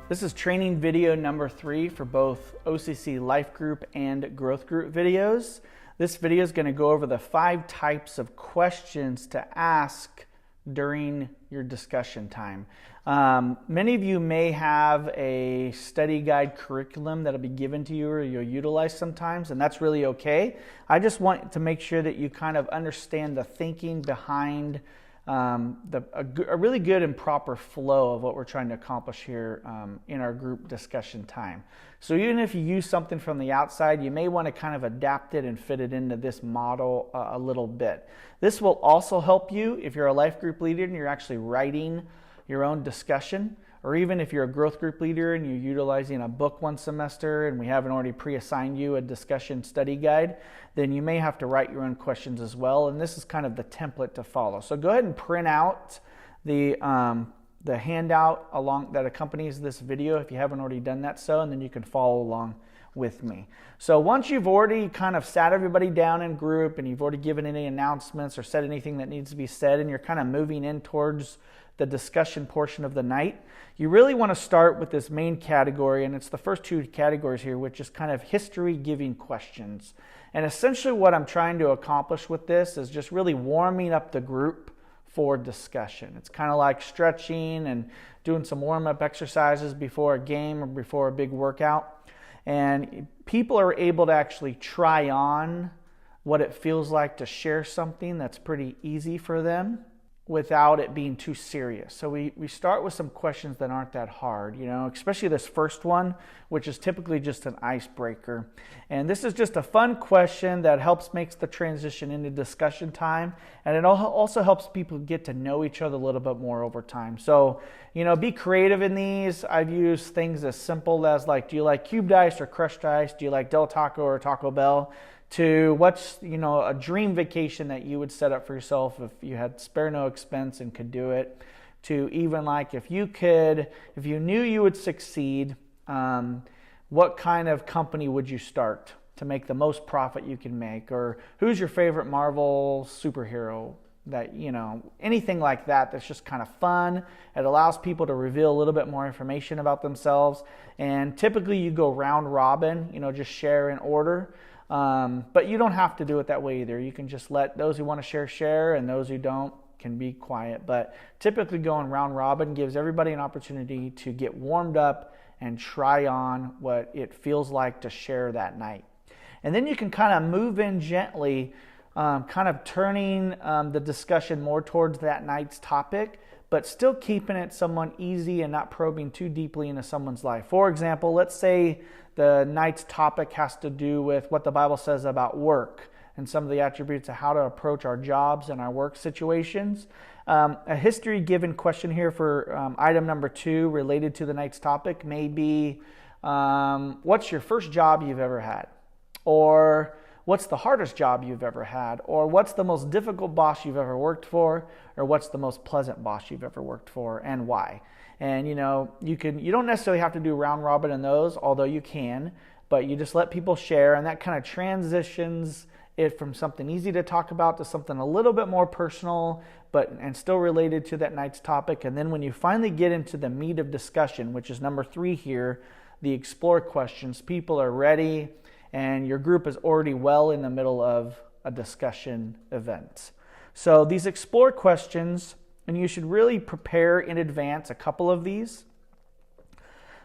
This is training video number 3 for both OCC Life Group and Growth Group videos. This video is going to go over the 5 types of questions to ask during your discussion time. Many of you may have a study guide curriculum that'll be given to you or you'll utilize sometimes, and that's really okay. I just want to make sure that you kind of understand the thinking behind a really good and proper flow of what we're trying to accomplish here in our group discussion time. So even if you use something from the outside, you may want to kind of adapt it and fit it into this model a little bit. This will also help you if you're a life group leader and you're actually writing your own discussion, or even if you're a growth group leader and you're utilizing a book one semester and we haven't already pre-assigned you a discussion study guide, then you may have to write your own questions as well, and this is kind of the template to follow. So go ahead and print out the handout along that accompanies this video if you haven't already done that, and then you can follow along with me. So once you've already kind of sat everybody down in group and you've already given any announcements or said anything that needs to be said, and you're kind of moving in towards the discussion portion of the night, you really want to start with this main category, and it's the first 2 categories here, which is kind of history-giving questions. And essentially what I'm trying to accomplish with this is just really warming up the group for discussion. It's kind of like stretching and doing some warm-up exercises before a game or before a big workout. And people are able to actually try on what it feels like to share something that's pretty easy for them without it being too serious. So we start with some questions that aren't that hard, especially this first one, which is typically just an icebreaker. And this is just a fun question that makes the transition into discussion time, and it also helps people get to know each other a little bit more over time. So, be creative in these. I've used things as simple as like, do you like cubed ice or crushed ice? Do you like Del Taco or Taco Bell? To what's a dream vacation that you would set up for yourself if you had spare no expense and could do it, to even like if you knew you would succeed, what kind of company would you start to make the most profit you can make, or who's your favorite Marvel superhero, that anything like that that's just kind of fun. It allows people to reveal a little bit more information about themselves, and typically you go round robin, just share in order. But you don't have to do it that way either. You can just let those who want to share, and those who don't can be quiet. But typically going round robin gives everybody an opportunity to get warmed up and try on what it feels like to share that night. And then you can kind of move in gently, kind of turning the discussion more towards that night's topic, but still keeping it somewhat easy and not probing too deeply into someone's life. For example, let's say the night's topic has to do with what the Bible says about work and some of the attributes of how to approach our jobs and our work situations. A history-given question here for item number 2 related to the night's topic may be, what's your first job you've ever had? Or what's the hardest job you've ever had? Or what's the most difficult boss you've ever worked for? Or what's the most pleasant boss you've ever worked for, and why? And you don't necessarily have to do round robin in those, although you can, but you just let people share, and that kind of transitions it from something easy to talk about to something a little bit more personal, and still related to that night's topic. And then when you finally get into the meat of discussion, which is number 3 here, the explore questions, people are ready, and your group is already well in the middle of a discussion event. So these explore questions, and you should really prepare in advance a couple of these.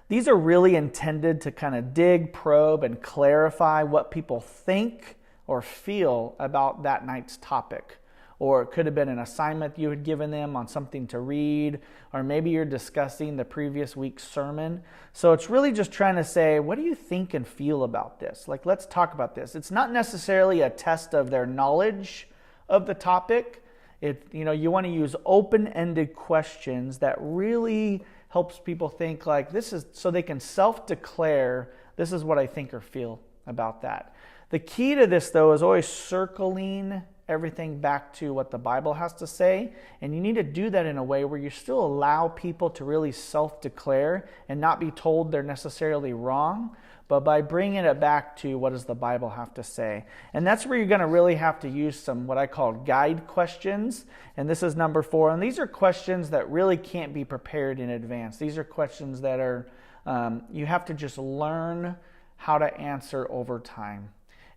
These are really intended to kind of dig, probe, and clarify what people think or feel about that night's topic. Or it could have been an assignment you had given them on something to read, or maybe you're discussing the previous week's sermon. So it's really just trying to say, what do you think and feel about this? Like, let's talk about this. It's not necessarily a test of their knowledge of the topic. You want to use open-ended questions that really helps people think like this is, so they can self-declare, this is what I think or feel about that. The key to this, though, is always circling everything back to what the Bible has to say, and you need to do that in a way where you still allow people to really self-declare and not be told they're necessarily wrong, but by bringing it back to what does the Bible have to say. And that's where you're going to really have to use some what I call guide questions, and this is number 4. And these are questions that really can't be prepared in advance. These are questions that are You have to just learn how to answer over time.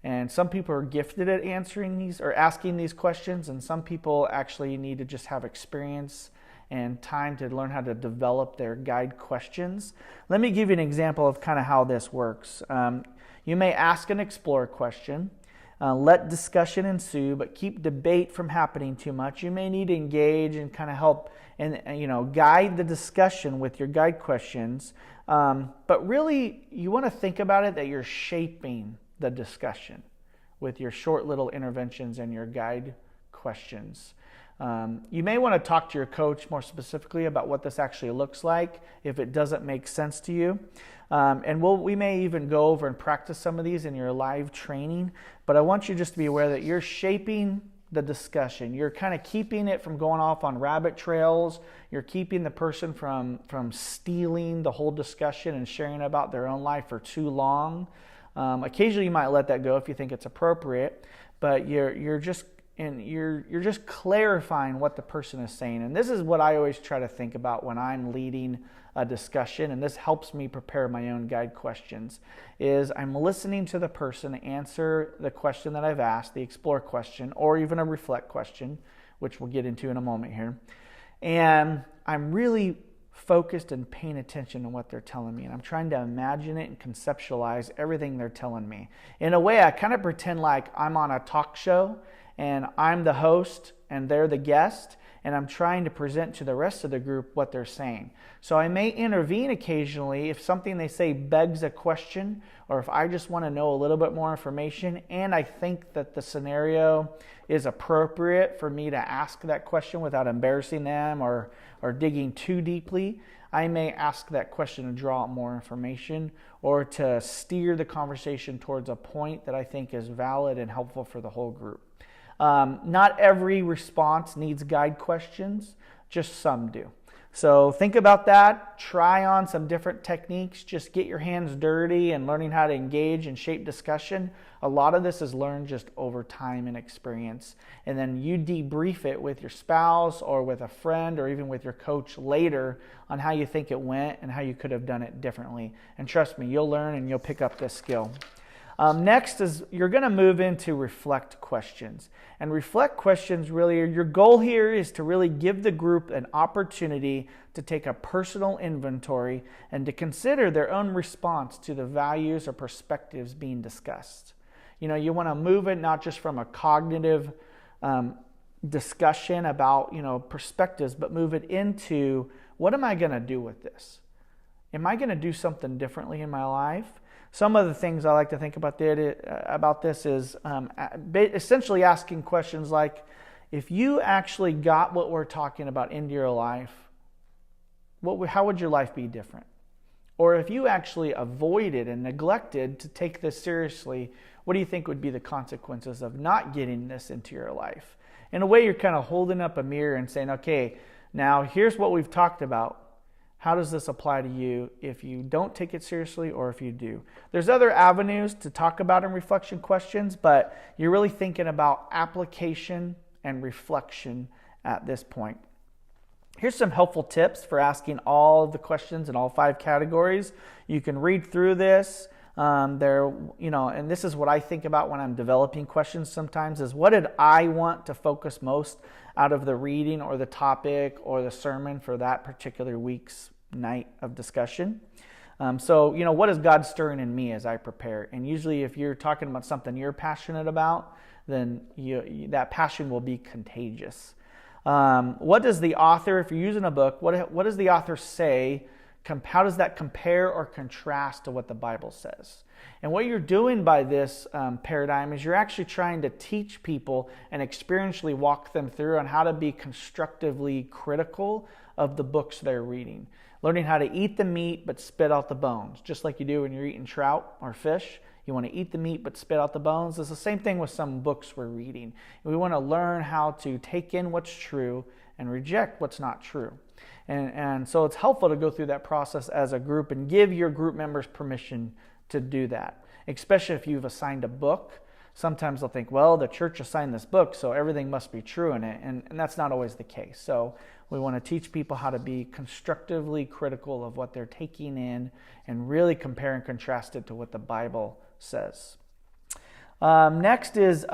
And some people are gifted at answering these or asking these questions, and some people actually need to just have experience and time to learn how to develop their guide questions. Let me give you an example of kind of how this works. You may ask an Explore question. Let discussion ensue, but keep debate from happening too much. You may need to engage and kind of help and guide the discussion with your guide questions. But really, you want to think about it that you're shaping the discussion with your short little interventions and your guide questions. You may want to talk to your coach more specifically about what this actually looks like if it doesn't make sense to you. And we may even go over and practice some of these in your live training, but I want you just to be aware that you're shaping the discussion. You're kind of keeping it from going off on rabbit trails. You're keeping the person from stealing the whole discussion and sharing about their own life for too long. Occasionally you might let that go if you think it's appropriate, but you're just clarifying what the person is saying. And this is what I always try to think about when I'm leading a discussion, and this helps me prepare my own guide questions, is I'm listening to the person answer the question that I've asked, the Explore question, or even a Reflect question, which we'll get into in a moment here. And I'm really focused and paying attention to what they're telling me, and I'm trying to imagine it and conceptualize everything they're telling me. In a way, I kind of pretend like I'm on a talk show and I'm the host and they're the guest, and I'm trying to present to the rest of the group what they're saying. So I may intervene occasionally if something they say begs a question, or if I just want to know a little bit more information and I think that the scenario is appropriate for me to ask that question without embarrassing them or digging too deeply. I may ask that question to draw out more information or to steer the conversation towards a point that I think is valid and helpful for the whole group. Not every response needs guide questions, just some do. So think about that, try on some different techniques, just get your hands dirty and learning how to engage and shape discussion. A lot of this is learned just over time and experience. And then you debrief it with your spouse or with a friend or even with your coach later on how you think it went and how you could have done it differently. And trust me, you'll learn and you'll pick up this skill. Next is you're going to move into Reflect questions. And Reflect questions really, your goal here is to really give the group an opportunity to take a personal inventory and to consider their own response to the values or perspectives being discussed. You want to move it not just from a cognitive discussion about perspectives, but move it into, what am I going to do with this? Am I going to do something differently in my life? Some of the things I like to think about this is essentially asking questions like, if you actually got what we're talking about into your life, how would your life be different? Or if you actually avoided and neglected to take this seriously, what do you think would be the consequences of not getting this into your life? In a way, you're kind of holding up a mirror and saying, okay, now here's what we've talked about. How does this apply to you if you don't take it seriously or if you do? There's other avenues to talk about in reflection questions, but you're really thinking about application and reflection at this point. Here's some helpful tips for asking all of the questions in all 5 categories. You can read through this. And this is what I think about when I'm developing questions sometimes, is what did I want to focus most out of the reading or the topic or the sermon for that particular week's night of discussion. What is God stirring in me as I prepare? And usually if you're talking about something you're passionate about, then that passion will be contagious. What does the author, if you're using a book, what does the author say? How does that compare or contrast to what the Bible says? And what you're doing by this paradigm is you're actually trying to teach people and experientially walk them through on how to be constructively critical of the books they're reading. Learning how to eat the meat but spit out the bones, just like you do when you're eating trout or fish. You want to eat the meat but spit out the bones. It's the same thing with some books we're reading. We want to learn how to take in what's true and reject what's not true. And so it's helpful to go through that process as a group and give your group members permission to do that, especially if you've assigned a book. Sometimes they'll think, well, the church assigned this book, so everything must be true in it, and that's not always the case. So We want to teach people how to be constructively critical of what they're taking in and really compare and contrast it to what the Bible says. Next is,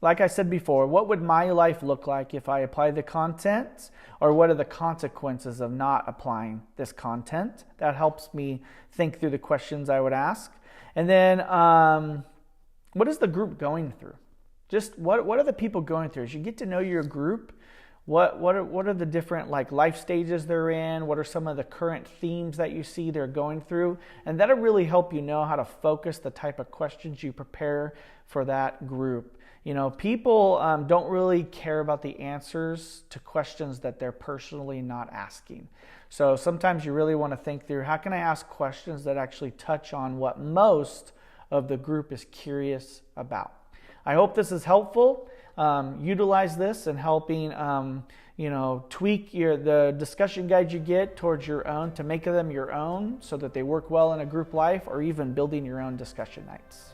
like I said before, what would my life look like if I apply the content? Or what are the consequences of not applying this content? That helps me think through the questions I would ask. And then, what is the group going through? Just what are the people going through? As you get to know your group, what are the different life stages they're in? What are some of the current themes that you see they're going through? And that'll really help you know how to focus the type of questions you prepare for that group. People don't really care about the answers to questions that they're personally not asking. So sometimes you really want to think through, how can I ask questions that actually touch on what most of the group is curious about? I hope this is helpful. Utilize this in helping tweak the discussion guides you get towards your own, to make them your own so that they work well in a group life, or even building your own discussion nights.